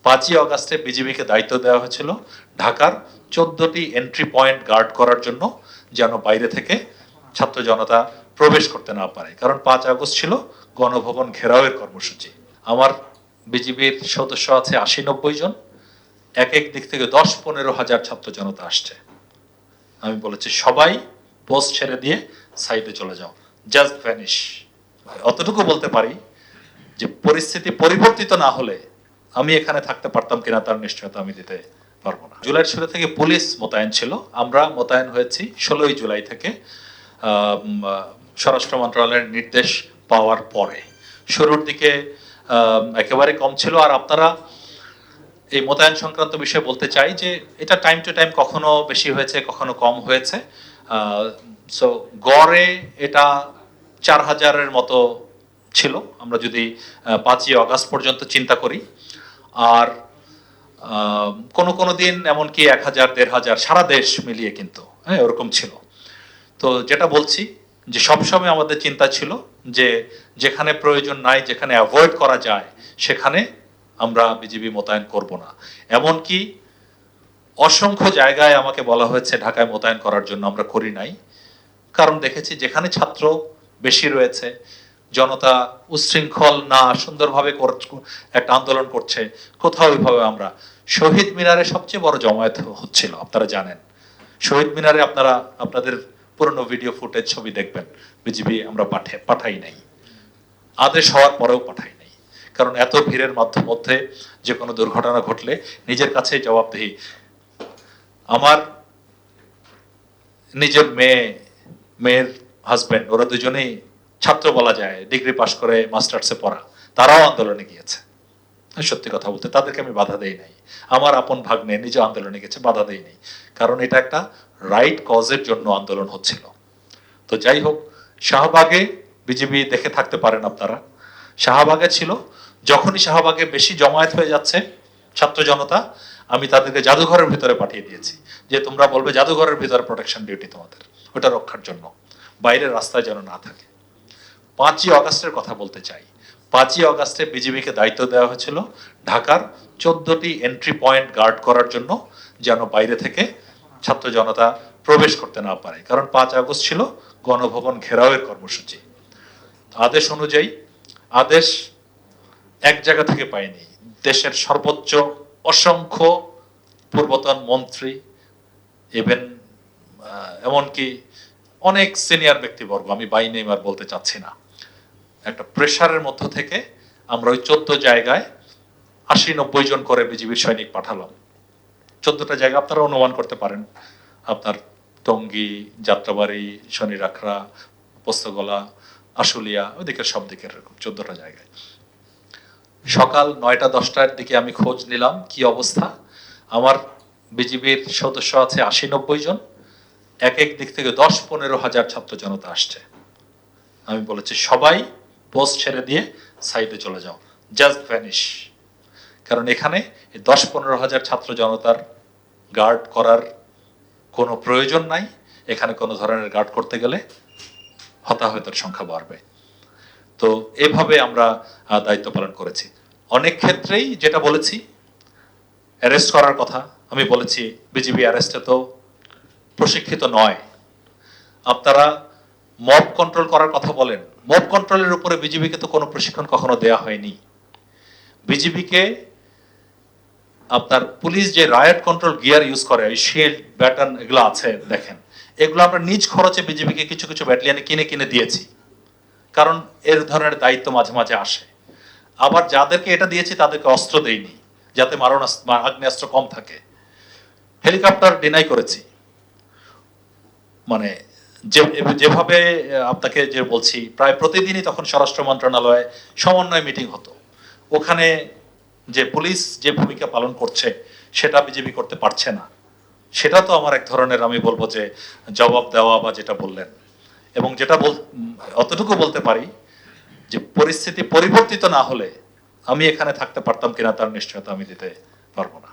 5ই অগাস্টে বিজিবিকে দায়িত্ব দেওয়া হয়েছিল ঢাকার 14টি এন্ট্রি পয়েন্ট গার্ড করার জন্য, যেন বাইরে থেকে ছাত্র জনতা প্রবেশ করতে না পারে। কারণ 5 আগস্ট ছিল গণভবন ঘেরাওয়ের কর্মসূচি। আমার বিজিবির সদস্য আছে 80-90 জন, এক এক দিক থেকে 10-15 হাজার ছাত্র জনতা আসছে। আমি বলেছি সবাই পোস্ট ছেড়ে দিয়ে সাইডে চলে যাও, জাস্ট ভ্যানিশ। অতটুকু বলতে পারি যে পরিস্থিতি পরিবর্তিত না হলে আমি এখানে থাকতে পারতাম কিনা তার নিশ্চয়তা আমি দিতে পারবো না। জুলাইয়ের শুরু থেকে পুলিশ মোতায়েন ছিল, আমরা মোতায়েন হয়েছি 16ই জুলাই থেকে স্বরাষ্ট্র মন্ত্রণালয়ের নির্দেশ পাওয়ার পরে। শুরুর দিকে একেবারে কম ছিল। আর আপনারা এই মোতায়েন সংক্রান্ত বিষয়ে বলতে চাই যে এটা টাইম টু টাইম কখনো বেশি হয়েছে, কখনো কম হয়েছে। সো গড়ে এটা 4000-এর মতো ছিল আমরা যদি 5ই অগাস্ট পর্যন্ত চিন্তা করি। আর কোন কোন দিন এমনকি 1000-1500 সারা দেশ মিলিয়ে কিন্তু, হ্যাঁ, ওরকম ছিল। তো যেটা বলছি যে সবসময় আমাদের চিন্তা ছিল যে যেখানে প্রয়োজন নাই, যেখানে অ্যাভয়েড করা যায় সেখানে আমরা বিজিবি মোতায়েন করব না। এমনকি অসংখ্য জায়গায় আমাকে বলা হয়েছে ঢাকায় মোতায়েন করার জন্য, আমরা করি নাই। কারণ দেখেছি যেখানে ছাত্র বেশি রয়েছে, জনতা উচ্ছৃঙ্খল না সুন্দরভাবে একটা আন্দোলন করছে, কোথাও ওইভাবে আমরা শহীদ মিনারে সবচেয়ে বড় জমায়েত হচ্ছিল, আপনারা জানেন। শহীদ মিনারে আপনারা আপনাদের পুরনো ভিডিও ফুটেজ ছবি দেখবেন, বিজিবি আমরা পাঠাই নাই, আদেশ হওয়ার পরেও পাঠাই নাই। কারণ এত ভিড়ের মধ্যে যে কোনো দুর্ঘটনা ঘটলে নিজের কাছে জবাবদিহি। আমার নিজের মেয়ের হাজবেন্ড, ওরা দুজনেই ছাত্র বলা যায়, ডিগ্রি পাশ করে মাস্টার্সে পড়া, তারাও আন্দোলনে গিয়েছে। সত্যি কথা বলতে তাদেরকে আমি বাধা দেই নাই। আমার আপন ভাগ্নে নিজে আন্দোলনে গেছে, বাধা দেই নাই। কারণ এটা একটা রাইট কজের জন্য আন্দোলন হচ্ছিল। তো যাই হোক, শাহবাগে বিজিবি দেখে থাকতে পারেন আপনারা, শাহবাগে ছিল। যখনই শাহবাগে বেশি জমায়েত হয়ে যাচ্ছে ছাত্র জনতা, আমি তাদেরকে জাদুঘরের ভিতরে পাঠিয়ে দিয়েছি যে তোমরা বলবে জাদুঘরের ভিতরে প্রোটেকশন ডিউটি তোমাদের, ওটা রক্ষার জন্য, বাইরের রাস্তায় যেন না থাকে। 5ই অগাস্টের কথা বলতে চাই। 5ই অগাস্টে বিজিবিকে দায়িত্ব দেওয়া হয়েছিল ঢাকার 14টি এন্ট্রি পয়েন্ট গার্ড করার জন্য, যেন বাইরে থেকে ছাত্র জনতা প্রবেশ করতে না পারে। কারণ 5 আগস্ট ছিল গণভবন ঘেরাওয়ের কর্মসূচি। আদেশ অনুযায়ী, আদেশ এক জায়গা থেকে পাইনি, দেশের সর্বোচ্চ অসংখ্য পূর্বতন মন্ত্রী, ইভেন এমনকি অনেক সিনিয়র ব্যক্তিবর্গ, আমি বাই নেম আর বলতে চাচ্ছি না, একটা প্রেশারের মধ্য থেকে আমরা ওই 14 জায়গায় 80-90 জন করে বিজিবির সৈনিক পাঠালাম। 14টা জায়গা আপনারা অনুমান করতে পারেন, আপনার টঙ্গী, যাত্রাবাড়ি, শনিরাখড়া, পোস্তগোলা, আশুলিয়া, ওইদিকের সব দিকের এরকম 14টা জায়গায়। সকাল 9টা-10টার দিকে আমি খোঁজ নিলাম কি অবস্থা। আমার বিজিবির সদস্য আছে 80-90 জন, এক এক দিক থেকে 10-15 হাজার ছাত্র জনতা আসছে। আমি বলেছি সবাই পোস্ট ছেড়ে দিয়ে সাইডে চলে যাও, জাস্ট ভ্যানিশ। কারণ এখানে 10-15 হাজার ছাত্র জনতার গার্ড করার কোনো প্রয়োজন নাই। এখানে কোনো ধরনের গার্ড করতে গেলে হতাহতের সংখ্যা বাড়বে। তো এভাবে আমরা দায়িত্ব পালন করেছি। অনেক ক্ষেত্রেই যেটা বলেছি অ্যারেস্ট করার কথা, আমি বলেছি বিজিবি অ্যারেস্টে তো প্রশিক্ষিত নয়। আপনারা মব কন্ট্রোল করার কথা বলেন, মব কন্ট্রোলের উপরে বিজিবিকে তো কোনো প্রশিক্ষণ কখনো দেয়া হয়নি। বিজিবিকে আপনার পুলিশ যে রায়ট কন্ট্রোল গিয়ার ইউজ করে, ওই শিল্ড, ব্যাটন, এগুলো আছে দেখেন, এগুলো আমরা নিজ খরচে বিজিবিকে কিছু কিছু ব্যাটালিয়নে কিনে দিয়েছি। কারণ এর ধরনের দায়িত্ব মাঝে মাঝে আসে। আবার যাদেরকে এটা দিয়েছি তাদেরকে অস্ত্র দেইনি, যাতে আগ্নেয়াস্ত্র কম থাকে। হেলিকপ্টার ডিনাই করেছি। মানে যেভাবে আপনাকে যে বলছি, প্রায় প্রতিদিনই তখন স্বরাষ্ট্র মন্ত্রণালয়ে সমন্বয় মিটিং হতো। ওখানে যে পুলিশ যে ভূমিকা পালন করছে সেটা বিজেপি করতে পারছে না, সেটা তো আমার এক ধরনের, আমি বলবো যে জবাব দেওয়া, বা যেটা বললেন। এবং যেটা অতটুকু বলতে পারি যে পরিস্থিতি পরিবর্তিত না হলে আমি এখানে থাকতে পারতাম কিনা তার নিশ্চয়তা আমি দিতে পারবো না।